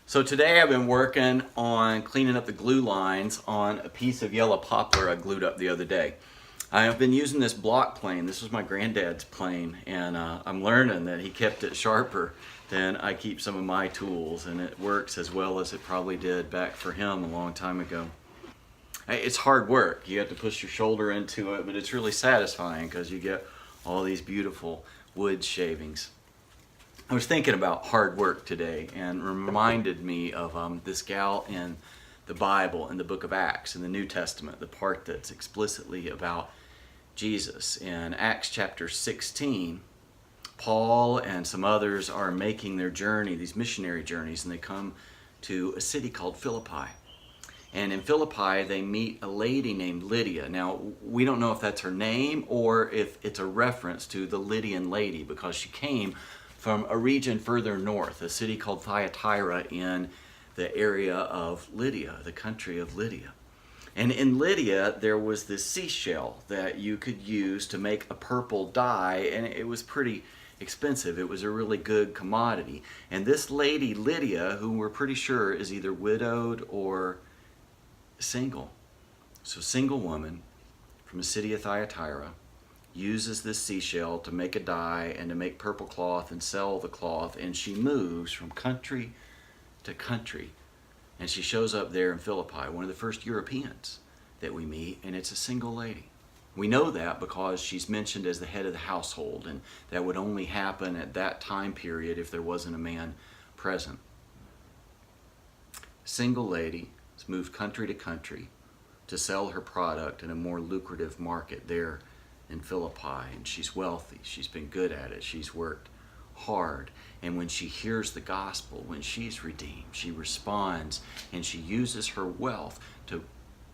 So today I've been working on cleaning up the glue lines on a piece of yellow poplar I glued up the other day. I have been using this block plane. This was my granddad's plane, and I'm learning that he kept it sharper than I keep some of my tools, and it works as well as it probably did back for him a long time ago. It's hard work. You have to push your shoulder into it, but it's really satisfying because you get all these beautiful wood shavings. I was thinking about hard work today and reminded me of this gal in the Bible, in the book of Acts, in the New Testament, the part that's explicitly about Jesus. In Acts chapter 16, Paul and some others are making their journey, these missionary journeys, and they come to a city called Philippi. And in Philippi, they meet a lady named Lydia. Now, we don't know if that's her name or if it's a reference to the Lydian lady, because she came from a region further north, a city called Thyatira in the area of Lydia, the country of Lydia. And in Lydia, there was this seashell that you could use to make a purple dye, and it was pretty expensive. It was a really good commodity. And this lady, Lydia, who we're pretty sure is either widowed or single, so single woman from the city of Thyatira, uses this seashell to make a dye and to make purple cloth and sell the cloth, and she moves from country to country, and she shows up there in Philippi, one of the first Europeans that we meet, and it's a single lady. We know that because she's mentioned as the head of the household, and that would only happen at that time period if there wasn't a man present. Single lady has moved country to country to sell her product in a more lucrative market there in Philippi, and she's wealthy, she's been good at it, she's worked hard, and when she hears the gospel, when she's redeemed, she responds and she uses her wealth to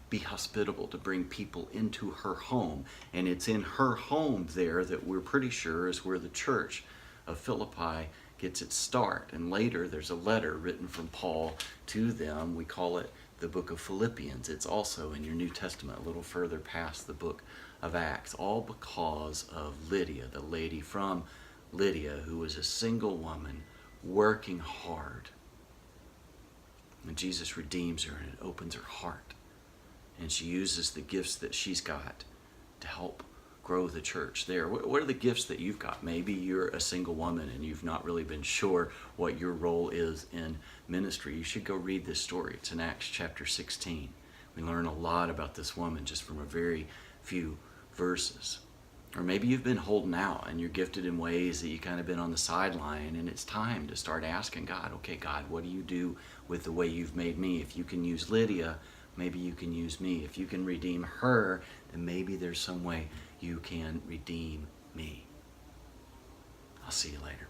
be hospitable, to bring people into her home. And it's in her home there that we're pretty sure is where the church of Philippi gets its start. And later there's a letter written from Paul to them. We call it the book of Philippians. It's also in your New Testament, a little further past the book of Acts, all because of Lydia, the lady from Lydia, who was a single woman working hard. And Jesus redeems her, and it opens her heart. And she uses the gifts that she's got to help grow the church there. What are the gifts that you've got? Maybe you're a single woman and you've not really been sure what your role is in ministry. You should go read this story. It's in Acts chapter 16. We learn a lot about this woman just from a very few verses. Or maybe you've been holding out and you're gifted in ways that you kind of been on the sideline, and it's time to start asking God, okay, God, what do you do with the way you've made me? If you can use Lydia, maybe you can use me. If you can redeem her, then maybe there's some way you can redeem me. I'll see you later.